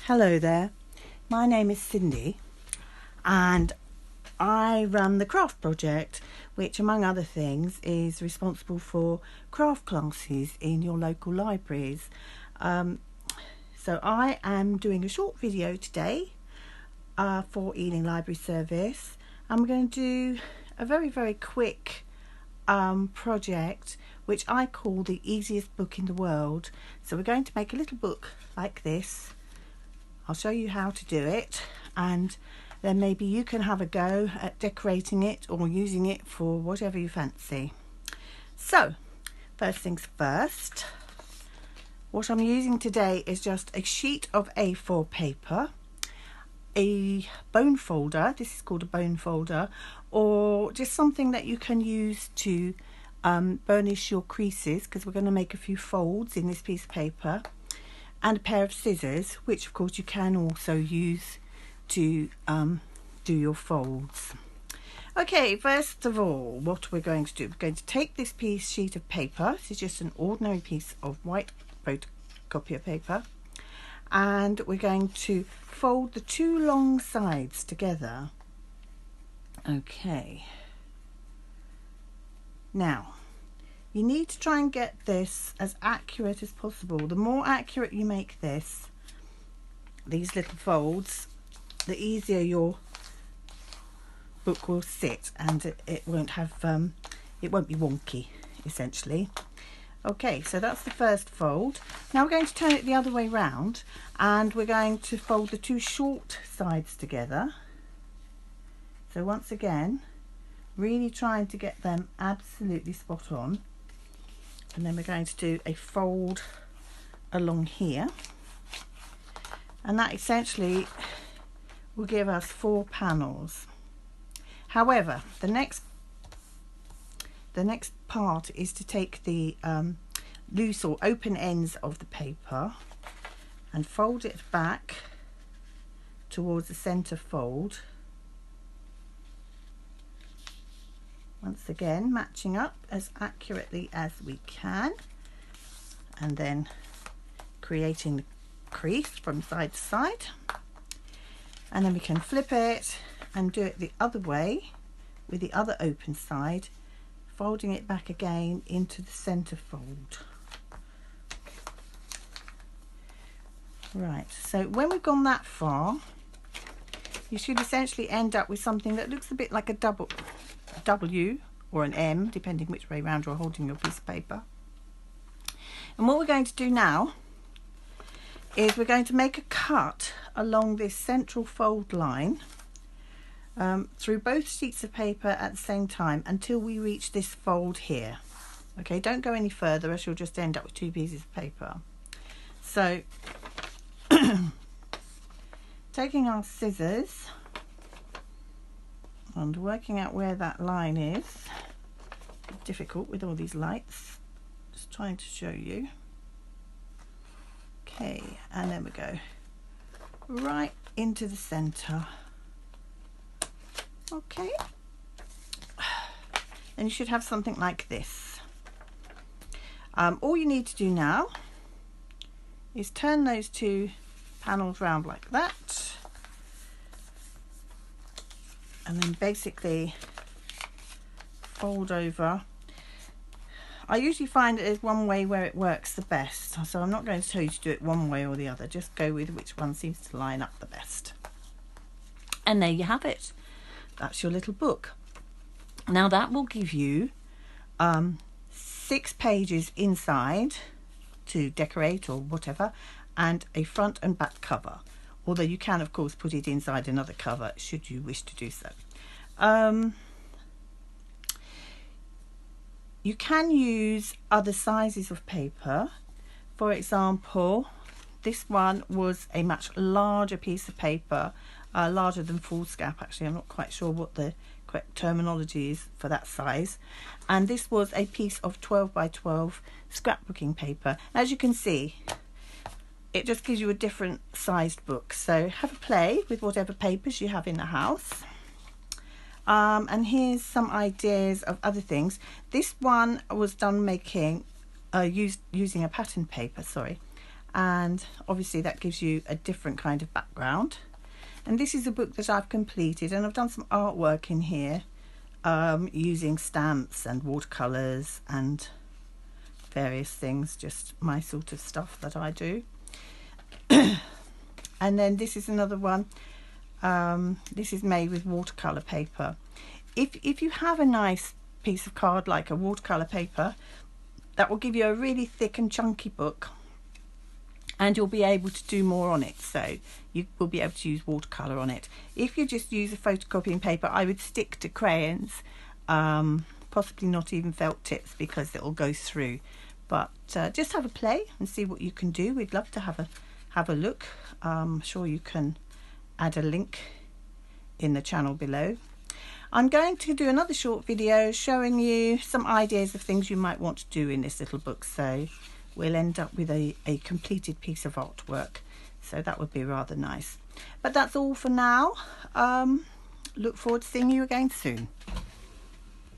Hello there, my name is Cindy and I run the craft project, which among other things is responsible for craft classes in your local libraries. So I am doing a short video today for Ealing Library Service. I'm going to do a very quick project which I call the easiest book in the world. So we're going to make a little book like this. I'll show you how to do it, and then maybe you can have a go at decorating it or using it for whatever you fancy. So first things first, what I'm using today is just a sheet of A4 paper, a bone folder, this is called a bone folder, or just something that you can use to burnish your creases, because we're going to make a few folds in this piece of paper, and a pair of scissors, which of course you can also use to do your folds. Okay, first of all, what we're going to do, we're going to take this sheet of paper. This is just an ordinary piece of white photocopier paper, and we're going to fold the two long sides together. Okay, now you need to try and get this as accurate as possible. The more accurate you make these little folds, the easier your book will sit, and it won't be wonky, essentially. Okay, so that's the first fold. Now we're going to turn it the other way round, and we're going to fold the two short sides together. So once again, really trying to get them absolutely spot on. And then we're going to do a fold along here, and that essentially will give us 4 panels. However, the next part is to take the loose or open ends of the paper and fold it back towards the center fold. Once again, matching up as accurately as we can, and then creating the crease from side to side. And then we can flip it and do it the other way with the other open side, folding it back again into the center fold. Right, so when we've gone that far, you should essentially end up with something that looks a bit like a W or an M, depending which way round you're holding your piece of paper. And what we're going to do now is we're going to make a cut along this central fold line through both sheets of paper at the same time until we reach this fold here. Okay, don't go any further, else you'll just end up with 2 pieces of paper. So taking our scissors and working out where that line is, difficult with all these lights, just trying to show you. Okay, and then we go right into the center. Okay, and you should have something like this. All you need to do now is turn those 2 panels round like that, and then basically fold over. I usually find that there's one way where it works the best, so I'm not going to tell you to do it one way or the other, just go with which one seems to line up the best. And there you have it, that's your little book. Now that will give you 6 pages inside to decorate or whatever, and a front and back cover, although you can of course put it inside another cover should you wish to do so. You can use other sizes of paper. For example, this one was a much larger piece of paper, larger than foolscap actually. I'm not quite sure what the correct terminology is for that size, and this was a piece of 12 by 12 scrapbooking paper. As you can see, it just gives you a different sized book, so have a play with whatever papers you have in the house. And here's some ideas of other things. This one was done making using a pattern paper, and obviously that gives you a different kind of background. And this is a book that I've completed, and I've done some artwork in here using stamps and watercolours and various things, just my sort of stuff that I do. And then this is another one. This is made with watercolour paper. If you have a nice piece of card like a watercolour paper, that will give you a really thick and chunky book, and you'll be able to do more on it, so you will be able to use watercolour on it. If you just use a photocopying paper, I would stick to crayons, possibly not even felt tips, because it will go through. But just have a play and see what you can do. We'd love to have a look. I'm sure you can add a link in the channel below. I'm going to do another short video showing you some ideas of things you might want to do in this little book, so we'll end up with a completed piece of artwork, so that would be rather nice. But that's all for now. Look forward to seeing you again soon.